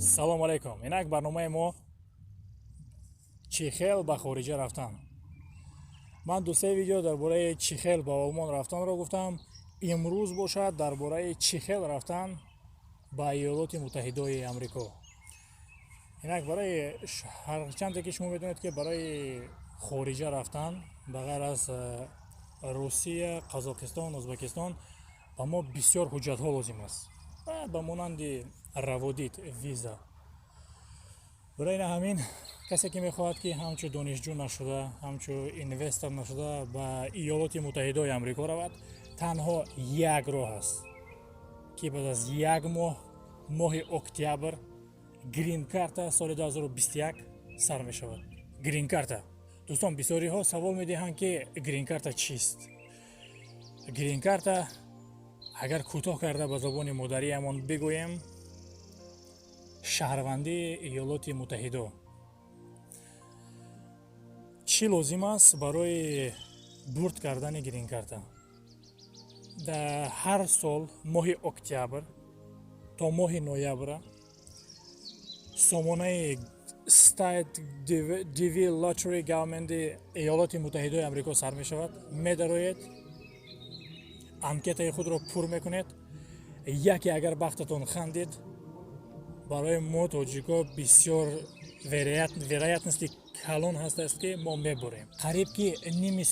салом алейкум. Инак барномаи мо чӣ хел ба хориҷа рафтан. Ман ду-се видео дар бораи чӣ хел ба олмон рафтанро гуфтам. Имрӯз бошад дар бораи чӣ хел рафтан ба Иёлоти Муттаҳидаи Амрико. Инак барои ҳарчанде ки шумо медонед ки барои хориҷа рафтан ба ғайр аз Русия, Қазоқистон, Ӯзбекистон ба мо бисёр ҳуҷҷатҳо лозим аст. Ба монанди раводид, виза. برای این همین کسی که میخواهد که همچون دانشجو نشده، همچون اینوستر نشده به ایالات متحده آمریکا رود، تنها یک راه است که بعد از یک ماه اکتبر گرین کارت سال 2021 سر می شود. گرین کارت. دوستان بسیاری ها سوال می دهند که گرین کارت چیست؟ گرین کارت اگر کوتاه کرده به زبان مادری امان بگویم شهروندی ایالات متحده. چی لازم است برای برد کردن گرین کارت؟ در هر سال ماه اکتبر تا ماه نوامبر سامانه استیت دیوی لاتری گورنمنت ایالات متحده آمریکا سر می شود. می دارید انکت خود را پر میکنید. یکی اگر بختتون خندید برای ما توجیکا بسیار вероятности کلان هست است که ما میبریم. قریب که نیمی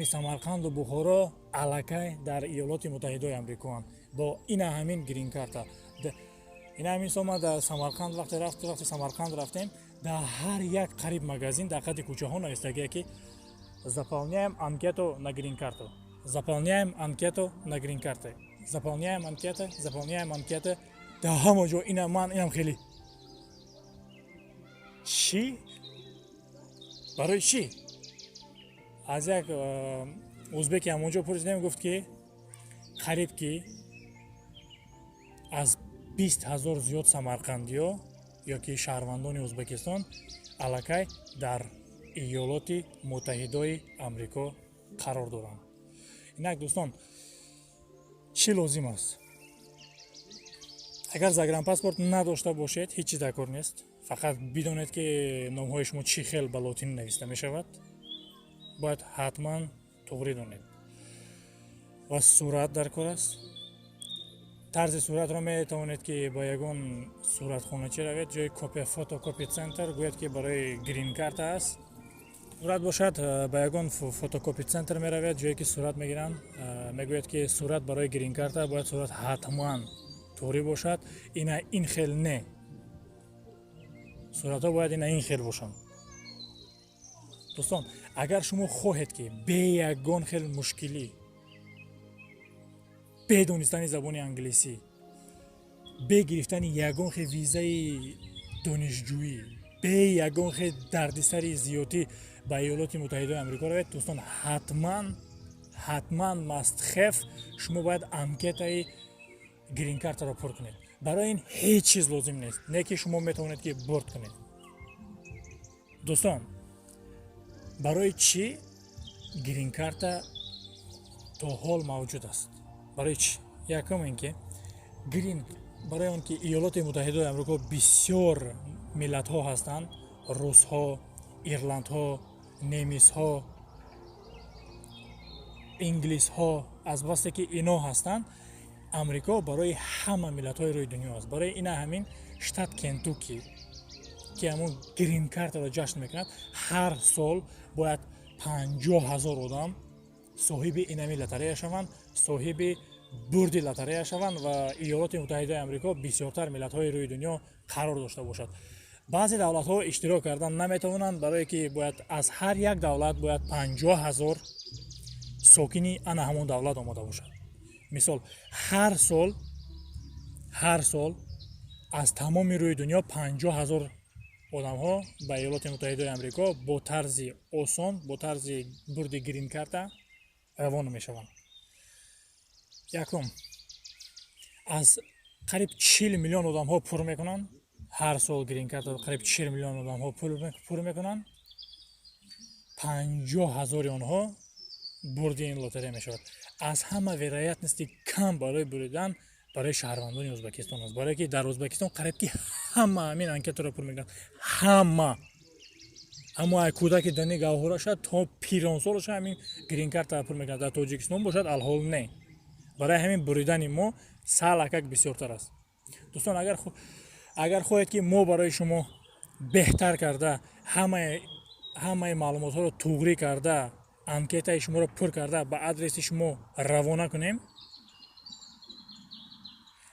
سمرقند و بخارا علاقه در ایالات متحده آمریکا هستند با این همین گرین کارت. این همین ما در سمرقند وقتی سمرقند رفتیم در هر یک قریب مغازین در قد کوچه ها نوشته که заполняем анкету на грин карту. Заполняем анкету на грин карту. Заполняем анкеты. در همه جا اینم خیلی چی؟ برای چی؟ از یک ازبکی همونجا پرسیدم گفت که قریب که از 20,000 زیاد سمرقندی ها یا که شهروندان ازبکستان علاقه در ایالات متحده آمریکا قرار دارند. اینک دوستان چی لازم است؟ اگر загранпаспорт نداشته باشید هیچی دکار نیست. فقط بدونید که نامهای شما چی خیل به لاتین نوشته می شود. باید حتما توری دونید. و صورت درکار است. طرز صورت را می توانید که با یگان صورت خانچی روید جای کپی فوتوکپی سنتر گوید که برای گرین کارت است. صورت باشد با یگان فوتوکپی سنتر می روید جایی که صورت می گیرند میگوید که صورت برای گرین کارت باید صورت حتما توری باشد. این خیل نه. صورت ها باید این خیل باشند. دوستان اگر شما خواهید که به یگان خیل مشکلی به دانستن زبان انگلیسی به گرفتن یگان خیل ویزای دانشجویی به یگان خیل دردسر زیادی به ایالات متحده آمریکا روید دوستان حتما مستخف شما باید انکت گرین کارت را پر کنید. برای این هیچ چیز لازم نیست. نه که شما میتونید که برد کنید. دوستان برای چی گرین کارت تا حال موجود است؟ برای چی؟ یکم اینکه گرین برای اون که ایالات متحده آمریکا بسیار ملت ها هستند. روس ها، ایرلند ها، نمیس ها، انگلیس ها از بس که اینا هستند امریکا برای همه ملت‌های روی دنیا است. برای این همین شتات کنتوکی که همون گرین کارت را جشن میکند هر سال باید 50,000 آدم صاحب این همین لاتاری شوند، صاحب برد لاتاری شوند و ایالات متحده آمریکا بسیارتر ملت‌های روی دنیا قرار داشته باشد. بعضی دولت‌ها اشتراک کردن نمیتوانند برای که باید از هر یک دولت باید 50,000 ساکنی آن همون دولت آمده باشد. مثال هر سال از تمام روی دنیا 50,000 آدم ها به ایالات متحده آمریکا با طرز آسان با طرز برد گرین کارت روانه می شوند. یکم از قریب 40 میلیون آدم ها پر میکنند. هر سال گرین کارت قریب 40 میلیون آدم ها پر میکنند. 50,000 آنها برد این لاتاری می شود. از همه ورایت نیستی کم برای بریدن برای شهروندان ازبکستان است، برای که در ازبکستان قریب که همه همین انکت را پر میکنند، همه. اما ای کودک دنی گوهره شد تا پیران سالش همین گرین کارت پر میکنند. در تاجیکستان باشد الحال نه. برای همین بریدن ما سالک بسیارتر است. دوستان اگر خواهید که ما برای شما بهتر کرده همه معلومات ها رو توغری کرده انکت شما رو پر کرده به آدرس شما روانه کنیم،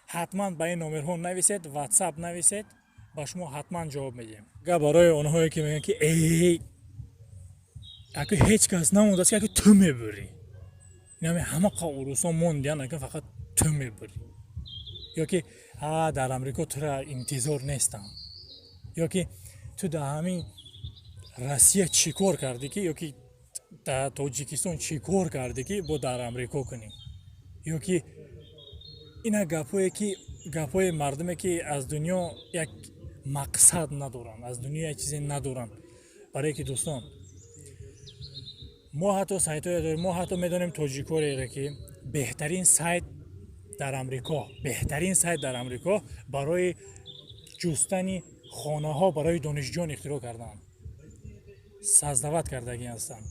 حتما به این نمرها نویسید، واتساپ نویسید، با شما حتما جواب میدیم. برای اونهایی که میگن که ای اگه هیچ کس نمونده است که اگه تو میبری، یعنی همه قاروسا موندن اگه فقط تو میبری، یا که در امریکا تو را انتظار نیستم، یا که تو در همین روسیه چی کار کردی که، یا که در تاجیکستان چی کار کردی که با در امریکا کنی، یا که اینا گپای مردمه که از دنیا یک مقصد ندارن، از دنیا یک چیزی ندارن. برای که دوستان ما حتی سایت های داریم، ما حتی میدونیم تاجیکوری که بهترین سایت در امریکا برای جستن خانه ها برای دانشجویان اختراع کردن، سازدوت کردگی هستند.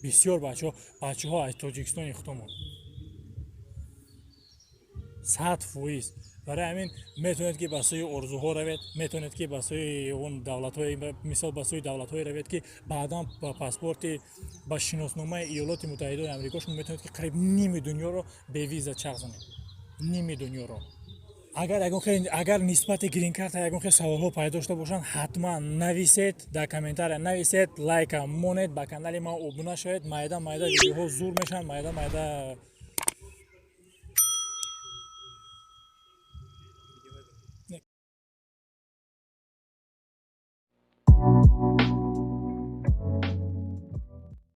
بسیار بچه ها از تاجیکستان اختمون 100%. برای همین میتونید که به سوی ارزوها روید، میتونید که به سوی اون دولت‌های مثال به سوی دولت‌های روید که بعدا با پاسپورت با شناسنامه ایالات متحده آمریکا شما میتونید که قریب نیم دنیا رو به ویزا چرخ زنید، نیم دنیا رو. اگر نسبت گرین کارت اگر خیلی سوال‌ها پیدا داشته باشن حتما نویسید در کامنتار، نویسید، لایک مونید، با کانال ما ابونه شوید. مایده ویدیوها زور میشن، مایده